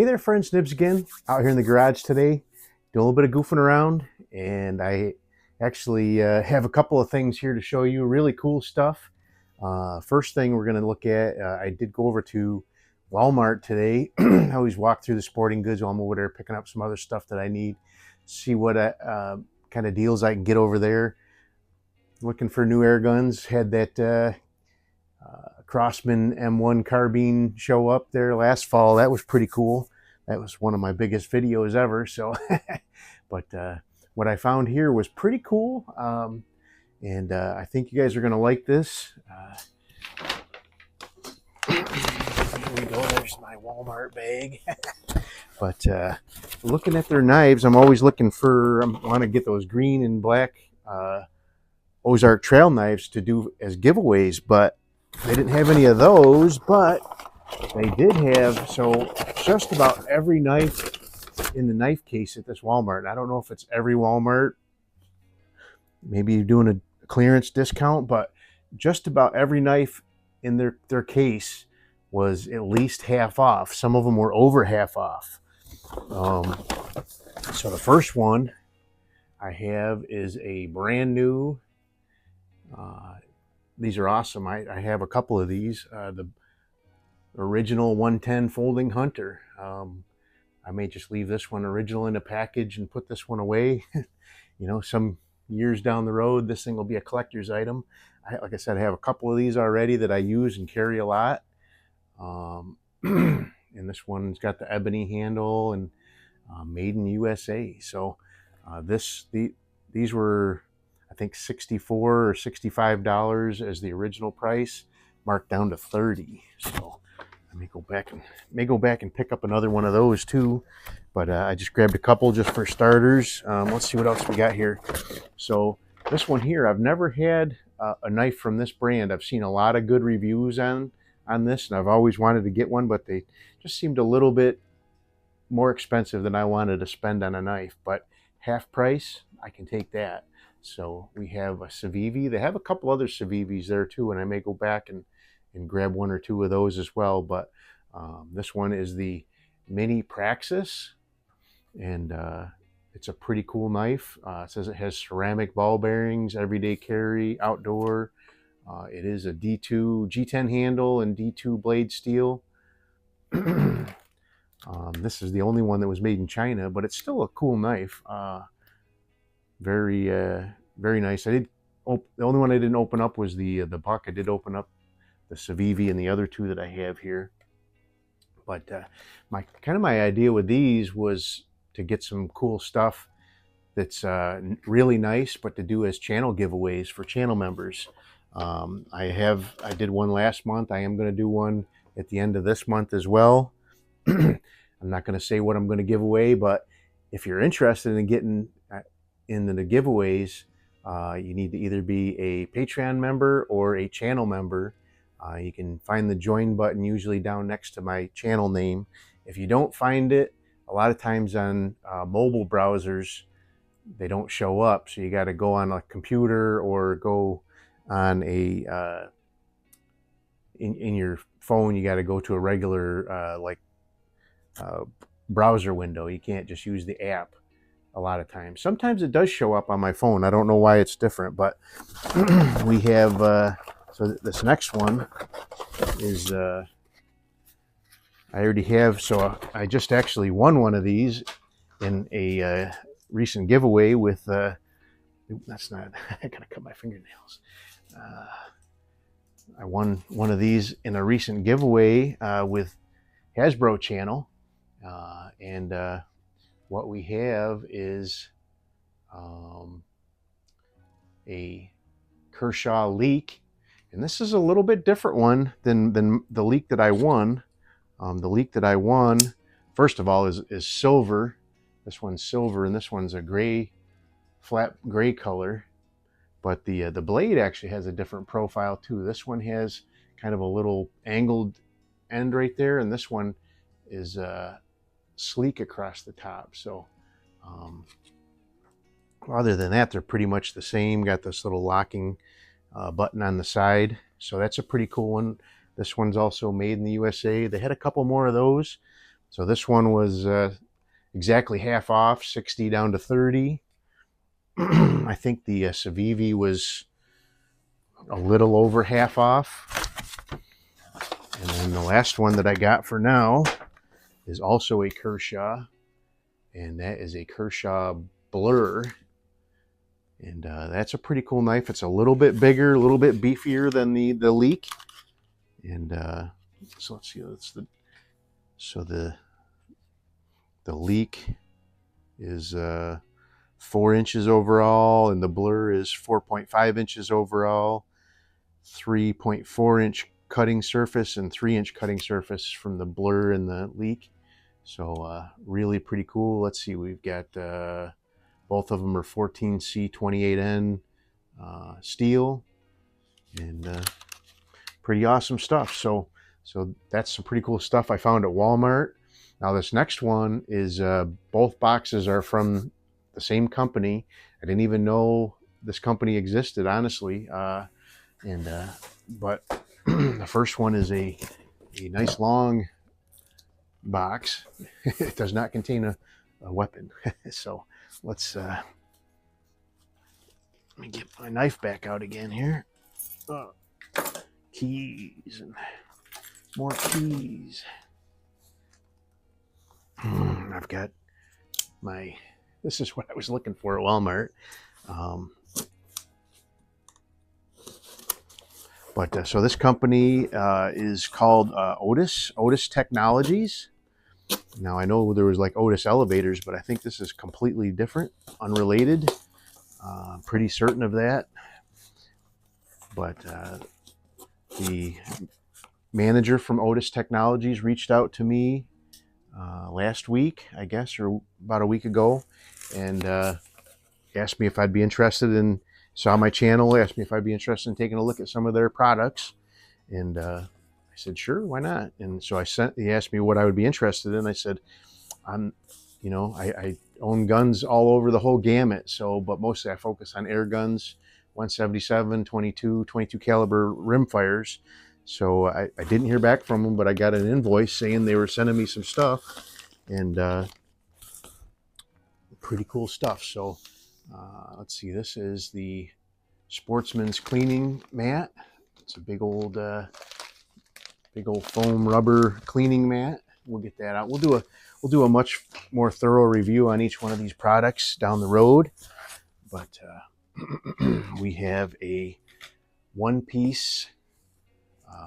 Hey there friends, Nibs again, out here in the garage today, doing a little bit of goofing around, and I actually have a couple of things here to show you, really cool stuff. First thing we're going to look at, I did go over to Walmart today. I always walk through the sporting goods while I'm over there picking up some other stuff that I need, see what kind of deals I can get over there. Looking for new air guns, had that Crossman M1 carbine show up there last fall. That was pretty cool. That was one of my biggest videos ever. So, but what I found here was pretty cool, and I think you guys are going to like this. Here we go. There's my Walmart bag. But looking at their knives, I'm always looking for. I want to get those green and black Ozark trail knives to do as giveaways, but they didn't have any of those, but they did have, so just about every knife in the knife case at this Walmart. I don't know if it's every Walmart, maybe you're doing a clearance discount, but just about every knife in their case was at least half off. Some of them were over half off. So the first one I have is a brand new, these are awesome. I have a couple of these. The original 110 folding hunter. I may just leave this one original in a package and put this one away. You know, some years down the road, this thing will be a collector's item. Like I said, I have a couple of these already that I use and carry a lot. And this one's got the ebony handle and made in USA. So these were, I think, $64 or $65 as the original price, marked down to $30. So I may go back and pick up another one of those too. But I just grabbed a couple just for starters. Let's see what else we got here. So this one here, I've never had a knife from this brand. I've seen a lot of good reviews on this, and I've always wanted to get one, but they just seemed a little bit more expensive than I wanted to spend on a knife. But half price, I can take that. So we have a civivi. They have a couple other civivis there too, and I may go back and grab one or two of those as well. But this one is the mini praxis, and it's a pretty cool knife. It says it has ceramic ball bearings, everyday carry, outdoor. It is a D2 G10 handle and D2 blade steel. This is the only one that was made in China, but it's still a cool knife. Very nice. The only one I didn't open up was the buck. I did open up the civivi and the other two that I have here. But my idea with these was to get some cool stuff that's really nice, but to do as channel giveaways for channel members. I did one last month. I am going to do one at the end of this month as well. I'm not going to say what I'm going to give away, but if you're interested in getting into the giveaways, you need to either be a Patreon member or a channel member. You can find the join button usually down next to my channel name. If you don't find it, a lot of times on mobile browsers, they don't show up. So you got to go on a computer or go on a, in your phone, you got to go to a regular browser window. You can't just use the app a lot of times. Sometimes it does show up on my phone. I don't know why it's different, but we have, so this next one is, I already have, so I just actually won one of these in a recent giveaway with, that's not, I gotta cut my fingernails. I won one of these in a recent giveaway with Hasbro channel, and what we have is a Keshaw leak, and this is a little bit different one than the leak that I won. The leak that I won, first of all, is silver. This one's silver, and this one's a gray, flat gray color. But the blade actually has a different profile too. This one has kind of a little angled end right there, and this one is sleek across the top. So other than that, they're pretty much the same. Got this little locking button on the side, so that's a pretty cool one. This one's also made in the USA. They had a couple more of those, So this one was exactly half off, 60 down to 30. I think the Civivi was a little over half off. And then the last one that I got for now is also a Keshaw, and that is a Keshaw Blur. And that's a pretty cool knife. It's a little bit bigger, a little bit beefier than the Leek. And so let's see, the Leek is 4 inches overall, and the Blur is 4.5 inches overall, 3.4 inch cutting surface and 3-inch cutting surface from the Blur and the Leek. So really pretty cool. Let's see, we've got both of them are 14C28N steel, and pretty awesome stuff. So that's some pretty cool stuff I found at Walmart. Now this next one is both boxes are from the same company. I didn't even know this company existed, honestly. But the first one is a nice long box. It does not contain a weapon. So let me get my knife back out again here. Keys and more keys. I've got this is what I was looking for at Walmart. So this company is called Otis Technologies. Now I know there was like Otis elevators, but I think this is completely different, unrelated. Pretty certain of that. But the manager from Otis Technologies reached out to me last week, I guess, or about a week ago, and asked me if I'd be interested in, saw my channel, asked me if I'd be interested in taking a look at some of their products. And I said, sure, why not? And so he asked me what I would be interested in. I said, I own guns all over the whole gamut. But mostly I focus on air guns, 177, 22 caliber rimfires. So I didn't hear back from them, but I got an invoice saying they were sending me some stuff, and pretty cool stuff. So let's see, this is the Sportsman's cleaning mat. It's a big old foam rubber cleaning mat. We'll get that out. We'll do a much more thorough review on each one of these products down the road. But we have a one-piece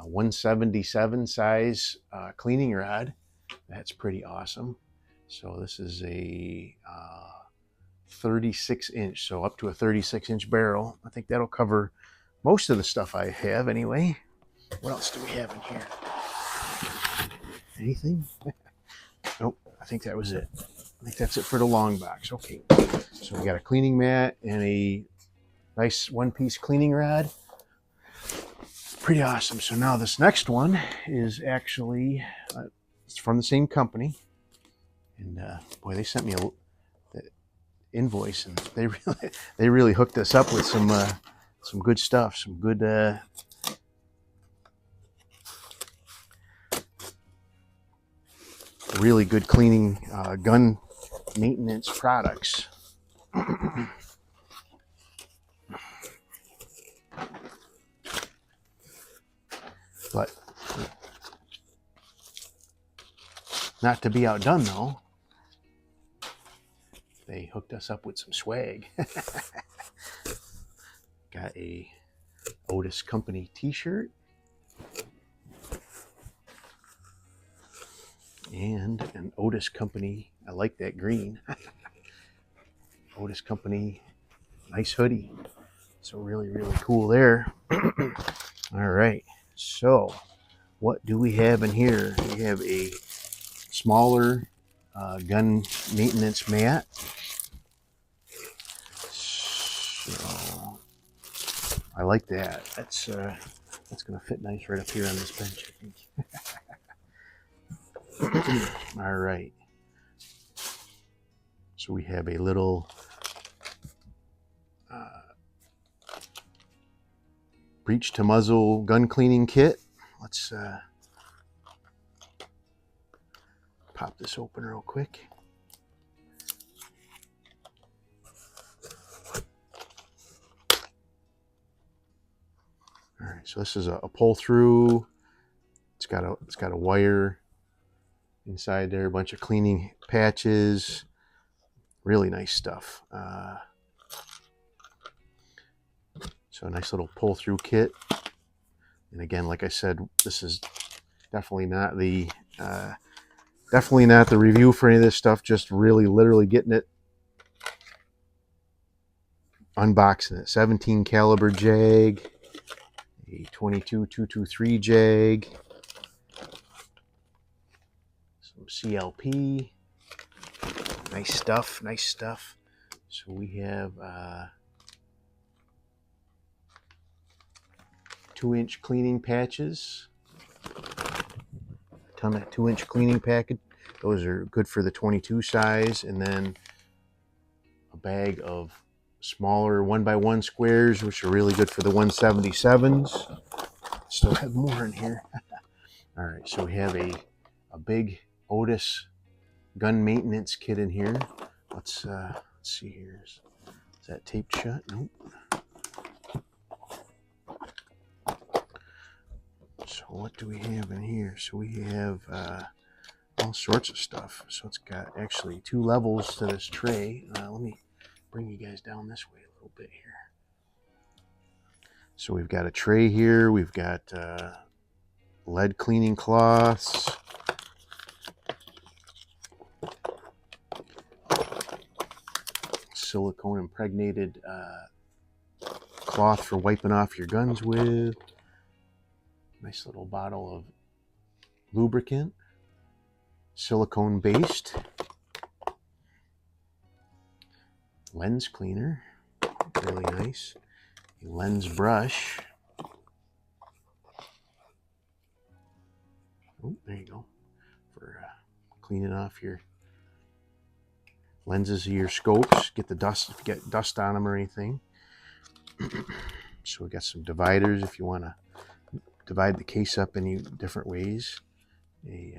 177 size cleaning rod. That's pretty awesome. So this is a 36 inch, so up to a 36 inch barrel. I think that'll cover most of the stuff I have anyway. What else do we have in here? Anything? Nope, I think that was it. I think that's it for the long box. Okay, so we got a cleaning mat and a nice one-piece cleaning rod. Pretty awesome. So now this next one is actually it's from the same company, and boy, they sent me the invoice, and they really hooked us up with some good stuff, some good really good cleaning gun maintenance products. But not to be outdone, though, they hooked us up with some swag. Got a Otis Company t-shirt and an Otis Company, I like that green, Otis Company nice hoodie. So really, really cool there. All right. So what do we have in here? We have a smaller gun maintenance mat. So I like that. That's going to fit nice right up here on this bench, I think. All right. So we have a little breech to muzzle gun cleaning kit. Let's Pop this open real quick. All right, so this is a pull through. It's got a wire inside there, a bunch of cleaning patches. Really nice stuff. So a nice little pull through kit. And again, like I said, this is definitely not the review for any of this stuff. Just really, literally getting it, unboxing it. 17 caliber jag, a 22-223 jag, some CLP. Nice stuff. Nice stuff. So we have 2-inch cleaning patches. A ton of 2-inch cleaning package. Those are good for the 22 size. And then a bag of smaller 1x1 squares, which are really good for the 177s. Still have more in here. All right, so we have a big Otis gun maintenance kit in here. Let's see here. Is that taped shut? Nope. So what do we have in here? So we have all sorts of stuff. So it's got actually 2 levels to this tray. Let me bring you guys down this way a little bit here. So we've got a tray here. We've got lead cleaning cloths. Silicone impregnated cloth for wiping off your guns with. Nice little bottle of lubricant, silicone based. Lens cleaner, really nice. A lens brush. Oh, there you go. For cleaning off your lenses of your scopes. Get the dust, if you get dust on them or anything. So we got some dividers if you want to divide the case up any different ways. A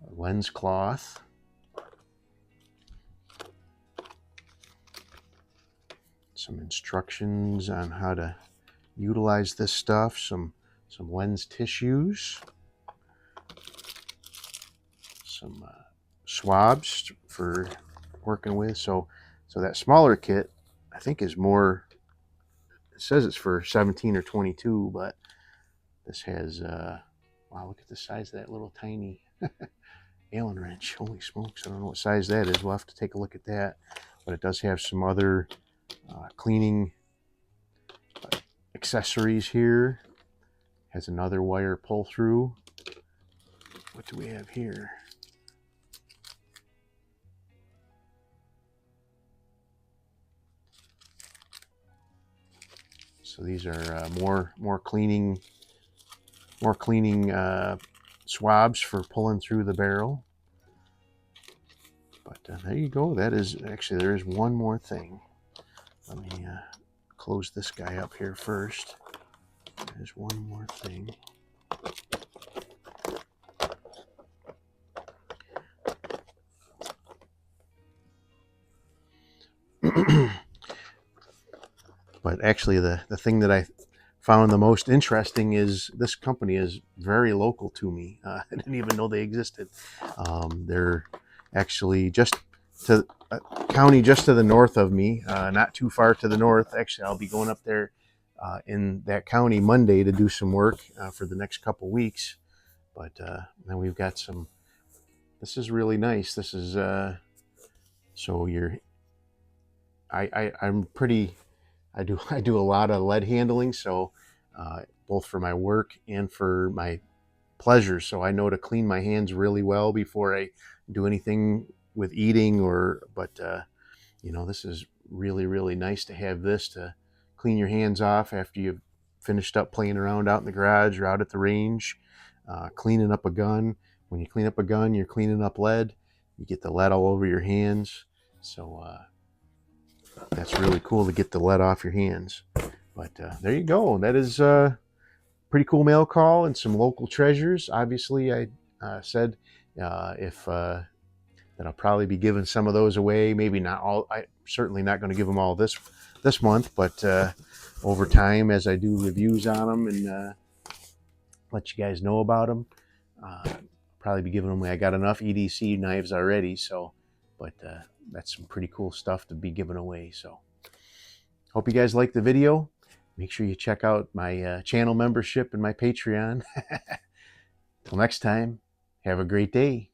lens cloth. Some instructions on how to utilize this stuff. Some lens tissues. Some swabs for working with. So that smaller kit, I think, is more. It says it's for 17 or 22, but this has, wow, look at the size of that little tiny Allen wrench. Holy smokes, I don't know what size that is. We'll have to take a look at that. But it does have some other cleaning accessories here. Has another wire pull through. What do we have here? So these are more cleaning swabs for pulling through the barrel. But there you go. That is actually, there is one more thing. Let me close this guy up here first. There's one more thing. But actually, the thing that I found the most interesting is this company is very local to me. I didn't even know they existed. They're actually just to a county just to the north of me, not too far to the north. Actually, I'll be going up there in that county Monday to do some work for the next couple weeks. But then we've got some. This is really nice. This is so you're. I'm pretty. I do a lot of lead handling, so both for my work and for my pleasure. So I know to clean my hands really well before I do anything with eating. But you know, this is really nice to have this to clean your hands off after you've finished up playing around out in the garage or out at the range, cleaning up a gun. When you clean up a gun, you're cleaning up lead. You get the lead all over your hands. So that's really cool to get the lead off your hands. But there you go. That is a pretty cool mail call and some local treasures. Obviously, I said if that I'll probably be giving some of those away. Maybe not all. I certainly not going to give them all this month, but over time, as I do reviews on them and let you guys know about them, probably be giving them away. I got enough EDC knives already, so but that's some pretty cool stuff to be giving away. So hope you guys like the video. Make sure you check out my channel membership and my Patreon. Till next time, have a great day.